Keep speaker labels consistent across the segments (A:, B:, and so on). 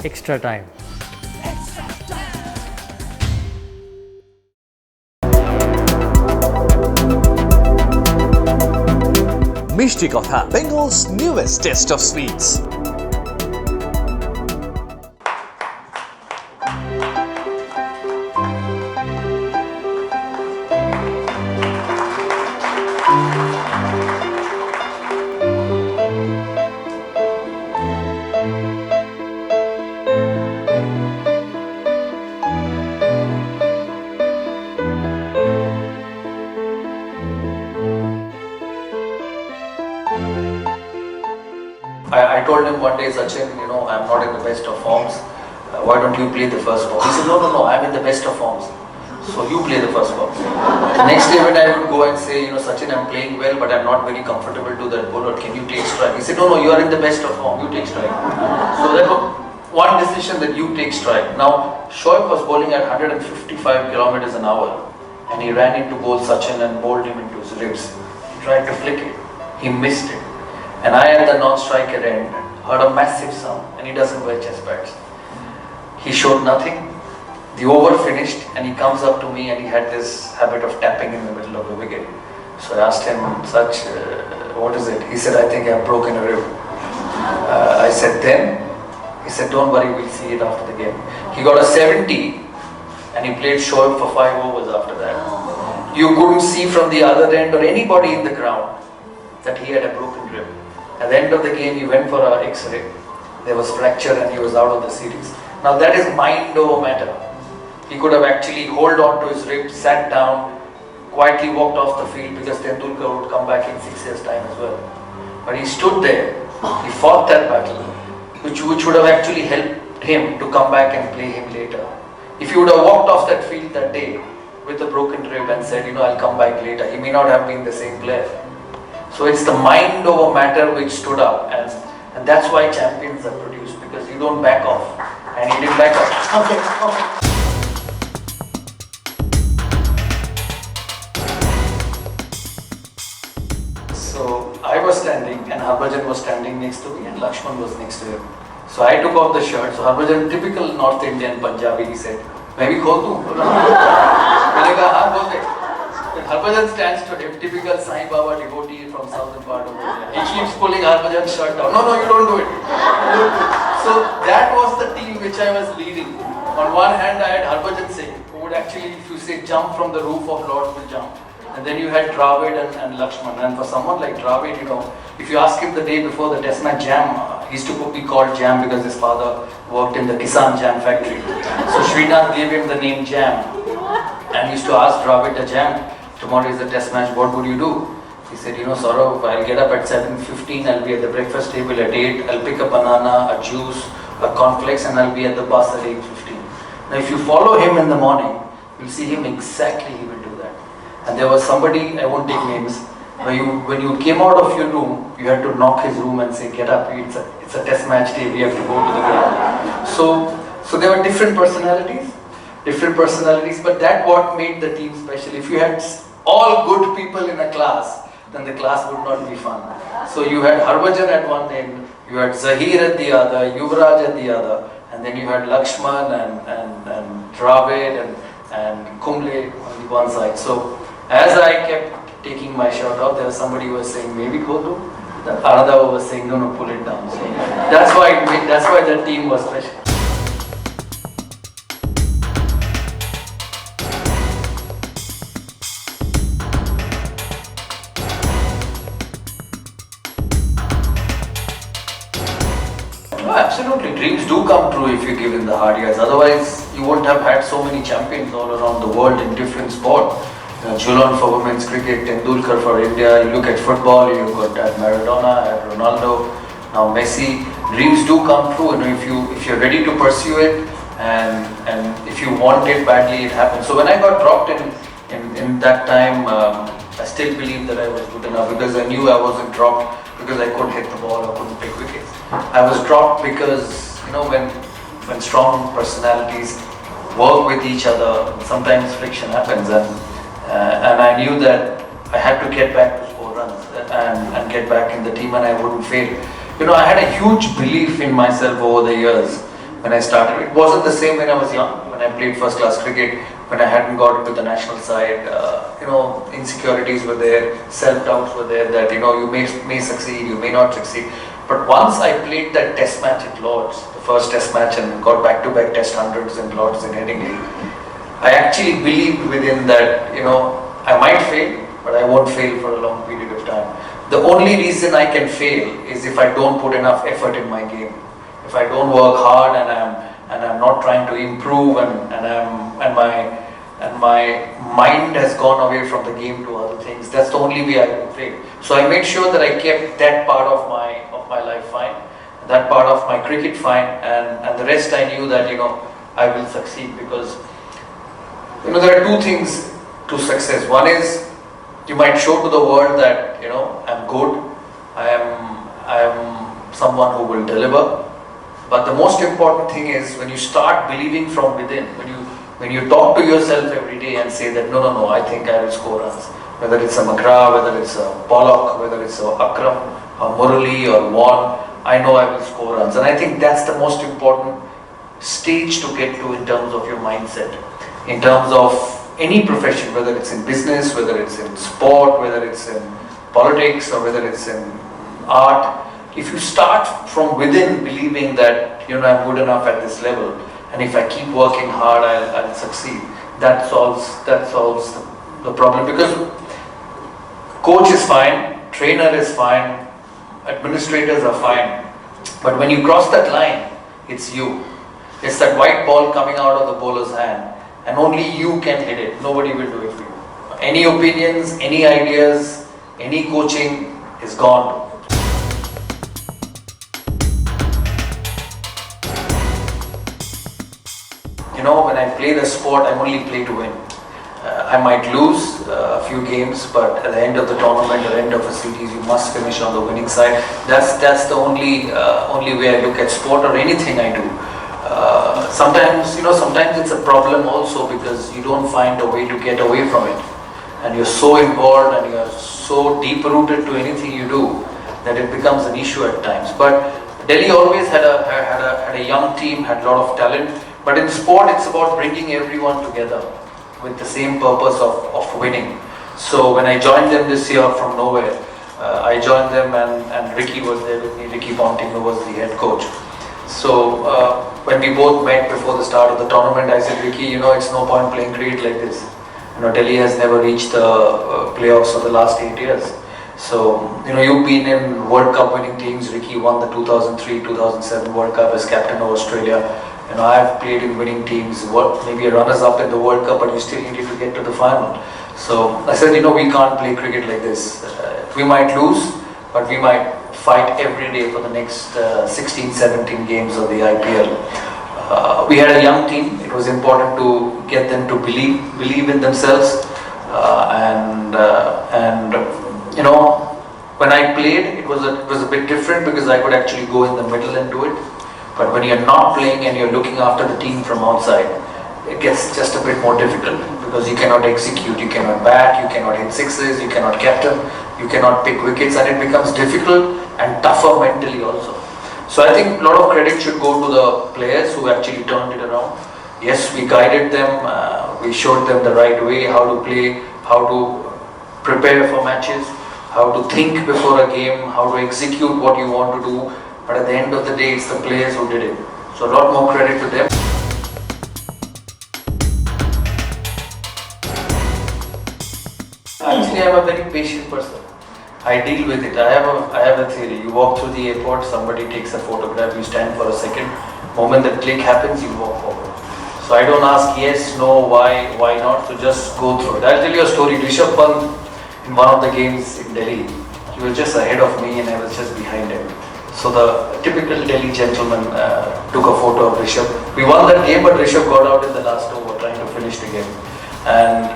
A: extra time.
B: Mishti Kotha, Bengal's newest taste of sweets.
C: I told him one day, Sachin, I'm not in the best of forms. Why don't you play the first ball? He said, no, I'm in the best of forms. So you play the first ball. The next day when I would go and say, Sachin, I'm playing well, but I'm not very comfortable to that bowler. Can you take strike? He said, no, you are in the best of form. You take strike. So that was one decision, that you take strike. Now, Shoaib was bowling at 155 kilometers an hour, and he ran into bowl Sachin and bowled him into his ribs. He tried to flick it. He missed it. And I, at the non-striker end, heard a massive sound, and he doesn't wear chest pads. He showed nothing. The over finished, and he comes up to me, and he had this habit of tapping in the middle of the wicket. So I asked him, Sach, what is it? He said, I think I've broken a rib. I said, then? He said, don't worry, we'll see it after the game. He got a 70, and he played Shoaib for 5 overs after that. You couldn't see from the other end or anybody in the ground that he had a broken rib. At the end of the game, he went for an X-ray. There was fracture and he was out of the series. Now that is mind over matter. He could have actually held on to his rib, sat down, quietly walked off the field, because Tendulkar would come back in 6 years' time as well. But he stood there, he fought that battle, which would have actually helped him to come back and play him later. If he would have walked off that field that day with a broken rib and said, I'll come back later, he may not have been the same player. So it's the mind over matter which stood up, and that's why champions are produced, because you don't back off, and he didn't back off. Okay. So I was standing, and Harbhajan was standing next to me, and Lakshman was next to him. So I took off the shirt. So Harbhajan, typical North Indian Punjabi, he said, "मैं भी खोल दूँ?" मैंने कहा हाँ बोल दे. Harbhajan stands to him, typical Sai Baba devotee from southern part of India. He keeps pulling Harbhajan's shirt down. No, you don't do it. So that was the team which I was leading. On one hand, I had Harbhajan Singh, who would actually, if you say jump from the roof of Lord's, will jump. And then you had Dravid and Lakshman. And for someone like Dravid, if you ask him the day before the test match, Jam, he used to be called Jam because his father worked in the Kisan Jam factory. So Srinath gave him the name Jam. And he used to ask Dravid, Jam, tomorrow is the test match, what would you do? He said, Sourav, I'll get up at 7:15, I'll be at the breakfast table at 8, I'll pick a banana, a juice, a cornflakes, and I'll be at the bus at 8:15. Now if you follow him in the morning, you'll see him exactly, he will do that. And there was somebody, I won't take names, when you came out of your room, you had to knock his room and say, get up, it's a test match day, we have to go to the ground. So there were different personalities, but that what made the team special. If you had all good people in a class, then the class would not be fun. So you had Harbhajan at one end, you had Zahir at the other, Yuvraj at the other, and then you had Lakshman and Dravid and Kumble on the one side. So as I kept taking my shirt off, there was somebody who was saying, maybe go to. Another was saying, no, pull it down. So that's why that team was special. No, absolutely. Dreams do come true if you give in the hard years. Otherwise, you won't have had so many champions all around the world in different sports. Jhulan for women's cricket, Tendulkar for India. You look at football, you've got Maradona, Ronaldo, now Messi. Dreams do come true. If you're ready to pursue it, and if you want it badly, it happens. So when I got dropped in that time, I still believe that I was good enough, because I knew I wasn't dropped because I couldn't hit the ball or couldn't pick wickets. I was dropped because when strong personalities work with each other, sometimes friction happens, and I knew that I had to get back to score runs and get back in the team, and I wouldn't fail. I had a huge belief in myself over the years, when I started. It wasn't the same when I was young, when I played first class cricket, when I hadn't got into the national side. Insecurities were there, self-doubts were there that, you may succeed, you may not succeed. But once I played that test match at Lords, the first test match, and got back-to-back test hundreds in Lords in Headingley, I actually believed within that, I might fail, but I won't fail for a long period of time. The only reason I can fail is if I don't put enough effort in my game. If I don't work hard and I'm not trying to improve and my mind has gone away from the game to other things, that's the only way I can fail. So I made sure that I kept that part of my life fine, that part of my cricket fine, and the rest I knew that I will succeed, because there are two things to success. One is you might show to the world that I'm good, I am someone who will deliver. But the most important thing is when you start believing from within, when you talk to yourself every day and say that no, I think I will score runs. Whether it's a McGrath, whether it's a Pollock, whether it's a Akram, or Murali or Vaughan, I know I will score runs. And I think that's the most important stage to get to in terms of your mindset, in terms of any profession, whether it's in business, whether it's in sport, whether it's in politics, or whether it's in art. If you start from within believing that I'm good enough at this level, and if I keep working hard, I'll succeed, that solves the problem. Because coach is fine, trainer is fine, administrators are fine, but when you cross that line, it's you. It's that white ball coming out of the bowler's hand, and only you can hit it. Nobody will do it for you. Any opinions, any ideas, any coaching is gone. When I play the sport, I only play to win. I might lose a few games, but at the end of the tournament, at the end of a series, you must finish on the winning side. That's the only way I look at sport or anything I do. Sometimes it's a problem also because you don't find a way to get away from it, and you're so involved and you're so deep rooted to anything you do that it becomes an issue at times. But Delhi always had a young team, had a lot of talent. But in sport, it's about bringing everyone together with the same purpose of winning. So when I joined them this year from nowhere, I joined them and Ricky was there with me. Ricky Ponting, who was the head coach. So when we both met before the start of the tournament, I said, Ricky, it's no point playing cricket like this. Delhi has never reached the playoffs for the last 8 years. So, you've been in World Cup winning teams. Ricky won the 2003-2007 World Cup as captain of Australia. I've played in winning teams, maybe a runners-up in the World Cup, but you still needed to get to the final. So I said, we can't play cricket like this. We might lose, but we might fight every day for the next 16, 17 games of the IPL. We had a young team. It was important to get them to believe in themselves. When I played, it was a bit different because I could actually go in the middle and do it. But when you're not playing and you're looking after the team from outside, it gets just a bit more difficult because you cannot execute, you cannot bat, you cannot hit sixes, you cannot captain, you cannot pick wickets, and it becomes difficult and tougher mentally also. So I think a lot of credit should go to the players who actually turned it around. Yes, we guided them, we showed them the right way, how to play, how to prepare for matches, how to think before a game, how to execute what you want to do. But at the end of the day, it's the players who did it. So a lot more credit to them. Actually, I'm a very patient person. I deal with it. I have a theory. You walk through the airport, somebody takes a photograph, you stand for a second. Moment the click happens, you walk forward. So I don't ask yes, no, why not. So just go through it. I'll tell you a story. Rishabh Pant, in one of the games in Delhi, he was just ahead of me and I was just behind him. So the typical Delhi gentleman took a photo of Rishabh. We won that game, but Rishabh got out in the last over trying to finish the game. And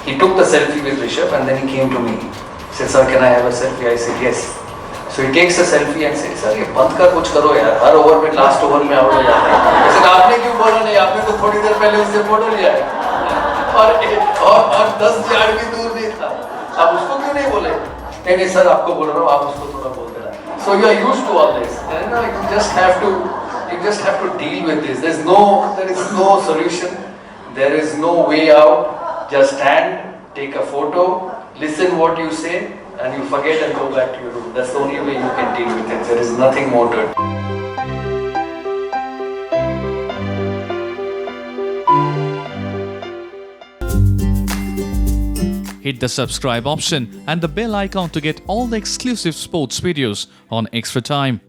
C: he took the selfie with Rishabh and then he came to me. He said, sir, can I have a selfie? I said, yes. So he takes a selfie and says, sir, ये बंद का कुछ करो यार, हर over में last over में out हो जाता है. I said, आपने क्यों बोला नहीं? आपने तो थोड़ी देर पहले उससे फोटो लिया है और 10 यार्ड भी दूर नहीं था. आप उसको क्यों नहीं बोले? नहीं सर, आपको बोल रहा हूँ, आप उसको थोड़ा बोल देना. So you are used to all this. You just have to You just have to deal with this. There is no solution. There is no way out. Just stand, take a photo, listen what you say, and you forget and go back to your room. That's the only way you can deal with it. There is nothing more to it.
B: Hit the subscribe option and the bell icon to get all the exclusive sports videos on Extra Time.